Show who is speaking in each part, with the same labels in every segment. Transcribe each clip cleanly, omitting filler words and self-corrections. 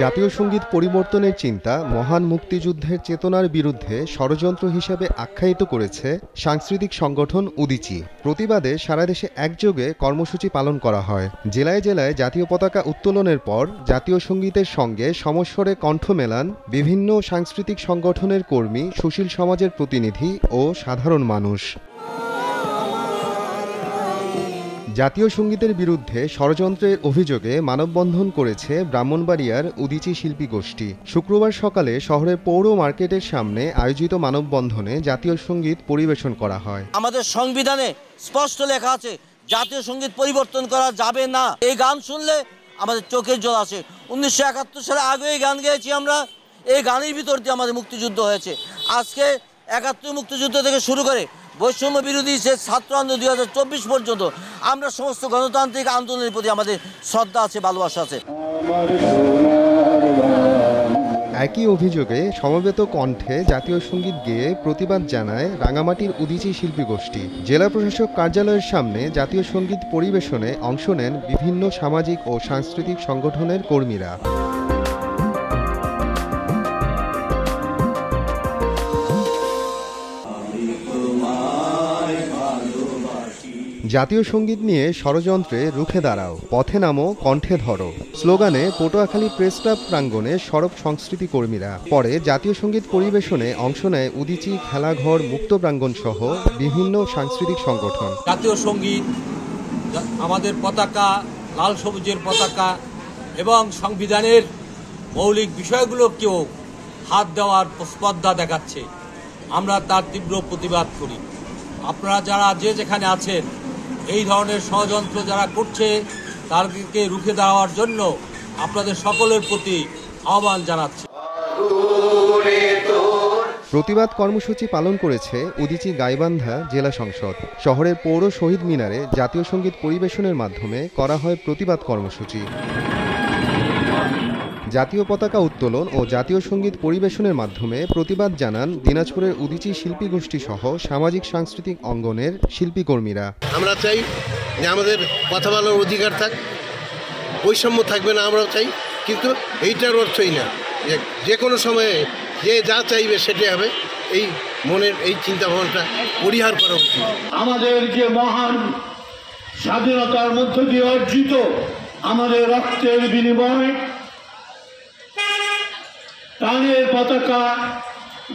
Speaker 1: জাতীয় সঙ্গীত পরিবর্তনের চিন্তা মহান মুক্তিযুদ্ধের চেতনার বিরুদ্ধে ষড়যন্ত্র হিসেবে আখ্যায়িত করেছে সাংস্কৃতিক সংগঠন উদীচী। প্রতিবাদে সারা দেশে একযোগে কর্মসূচি পালন করা হয়। জেলায় জেলায় জাতীয় পতাকা উত্তোলনের পর জাতীয় সঙ্গীতের সঙ্গে সমস্বরে কণ্ঠ মেলান বিভিন্ন সাংস্কৃতিক সংগঠনের কর্মী, সুশীল সমাজের প্রতিনিধি ও সাধারণ মানুষ। জাতীয় সঙ্গীতের বিরুদ্ধে ষড়যন্ত্রের অভিযোগে মানববন্ধন করেছে ব্রাহ্মণবাড়িয়ার উদীচী শিল্পী গোষ্ঠী। শুক্রবার সকালে শহরের পৌর মার্কেটের সামনে আয়োজিত মানববন্ধনে জাতীয় সঙ্গীত পরিবেশন করা হয়।
Speaker 2: আমাদের সংবিধানে স্পষ্ট লেখা আছে জাতীয় সঙ্গীত পরিবর্তন করা যাবে না। এই গান শুনলে আমাদের চোখের জল আসে। 1971 সালে আগে এই গান গেয়েছি আমরা। এই গানের ভিতর দিয়ে আমাদের মুক্তিযুদ্ধ হয়েছে। আজকে 71 মুক্তিযুদ্ধ থেকে শুরু করে বৈষম্য বিরোধী সে ছাত্র আন্দোলন 2024 পর্যন্ত আমরা সমস্ত গণতান্ত্রিক আন্দোলনের প্রতি আমাদের শ্রদ্ধা আছে, ভালোবাসা আছে।
Speaker 1: একই অভিযোগে সমবেত কণ্ঠে জাতীয় সঙ্গীত গেয়ে প্রতিবাদ জানায় রাঙামাটির উদীচী শিল্পী গোষ্ঠী। জেলা প্রশাসক কার্যালয়ের সামনে জাতীয় সঙ্গীত পরিবেশনে অংশ নেন বিভিন্ন সামাজিক ও সাংস্কৃতিক সংগঠনের কর্মীরা। জাতীয় সঙ্গীত নিয়ে ষড়যন্ত্রে রুখে দাঁড়াও, পথে নামো, কণ্ঠে ধরো স্লোগানে পটুয়াখালী প্রেস ক্লাব প্রাঙ্গণে সরব সংস্কৃতি কর্মীরা। পরে জাতীয় সঙ্গীত পরিবেশনে অংশ নেয় উদীচী, খেলাঘর, মুক্ত প্রাঙ্গণ সহ বিভিন্ন সাংস্কৃতিক সংগঠন।
Speaker 3: জাতীয় সঙ্গীত, আমাদের পতাকা, লাল সবুজের পতাকা এবং সংবিধানের মৌলিক বিষয়গুলোকেও হাত দেওয়ার স্পর্ধা দেখাচ্ছে। আমরা তার তীব্র প্রতিবাদ করি। আপনারা যারা যে যেখানে আছেন, এই ধরনের ষড়যন্ত্র যারা করছে তাদেরকে রুখে দেওয়ার জন্য আপনাদের সকলের প্রতি আহ্বান জানাচ্ছি।
Speaker 1: প্রতিবাদ কর্মসূচি পালন করেছে উদীচী গাইবান্ধা জেলা সংসদ। শহরের পৌর শহীদ মিনারে জাতীয় সঙ্গীত পরিবেশনের মাধ্যমে করা হয় প্রতিবাদ কর্মসূচি। জাতীয় পতাকা উত্তোলন ও জাতীয় সঙ্গীত পরিবেশনের মাধ্যমে প্রতিবাদ জানান দিনাজপুরের উদীচী শিল্পী গোষ্ঠী সহ সামাজিক সাংস্কৃতিক অঙ্গনের শিল্পী কর্মীরা।
Speaker 4: আমরা চাই যে আমাদের কথা বলার অধিকার থাক, বৈষম্য থাকবে না, আমরাও চাই। কিন্তু এইটার অর্থই না যে কোনো সময়ে যে যা চাইবে সেটাই হবে। এই মনের এই চিন্তা ভাবনাটা পরিহার করা উচিত।
Speaker 5: আমাদের যে মহান স্বাধীনতার মধ্য দিয়ে অর্জিত আমাদের রক্তের বিনিময় প্রাণের পতাকা,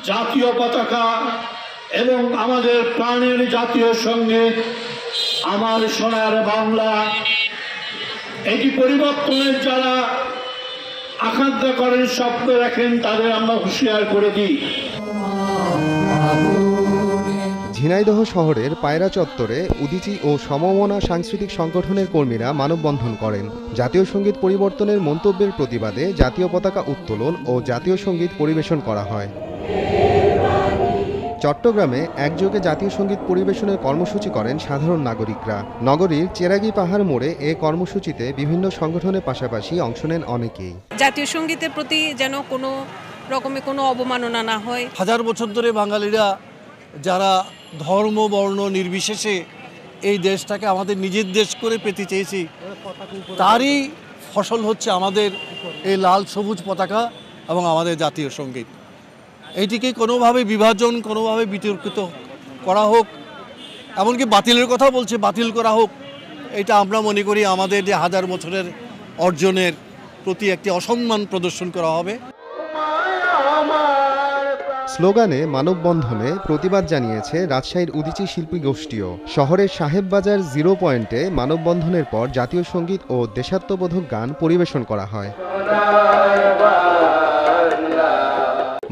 Speaker 5: জাতীয় পতাকা এবং আমাদের প্রাণের জাতীয় সঙ্গীত আমার সোনার বাংলা, এটি পরিবর্তনের যারা আকাঙ্ক্ষা করেন, স্বপ্ন রাখেন, তাদের আমরা হুঁশিয়ার করে দিই।
Speaker 1: ঝিনাইদহ শহরের পায়রা চত্বরে উদীচী ও সমমনা সাংস্কৃতিক সংগঠনের কর্মীরা মানববন্ধন করেন। জাতীয় সঙ্গীত পরিবর্তনের মন্তব্যের প্রতিবাদে জাতীয় পতাকা উত্তোলন ও জাতীয় সঙ্গীত পরিবেশন করা হয়। চট্টগ্রামে একযোগে জাতীয় সঙ্গীত পরিবেশনের কর্মসূচি করেন সাধারণ নাগরিকরা। নগরীর চেরাগি পাহাড় মোড়ে এ কর্মসূচিতে বিভিন্ন সংগঠনের পাশাপাশি অংশ নেন অনেকেই।
Speaker 6: জাতীয় সঙ্গীতের প্রতি যেন কোনো রকমের কোনো অবমাননা না হয়।
Speaker 7: হাজার বছর ধরে বাঙালিরা যারা ধর্ম বর্ণ নির্বিশেষে এই দেশটাকে আমাদের নিজের দেশ করে পেতে চেয়েছি, তারই ফসল হচ্ছে আমাদের এই লাল সবুজ পতাকা এবং আমাদের জাতীয় সঙ্গীত। এইটিকে কোনোভাবে বিভাজন, কোনোভাবে বিতর্কিত করা হোক, এমনকি বাতিলের কথা বলছে, বাতিল করা হোক, এটা আমরা মনে করি আমাদের যে হাজার বছরের অর্জনের প্রতি একটি অসম্মান প্রদর্শন করা হবে।
Speaker 1: স্লোগানে মানববন্ধনে প্রতিবাদ জানিয়েছে রাজশাহীর উদীচী শিল্পী গোষ্ঠীও। শহরের সাহেববাজার 0 পয়েন্টে মানববন্ধনের পর জাতীয় সঙ্গীত ও দেশাত্মবোধক গান পরিবেশন করা হয়।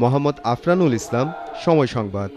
Speaker 1: মোহাম্মদ আফরানুল ইসলাম, সময় সংবাদ।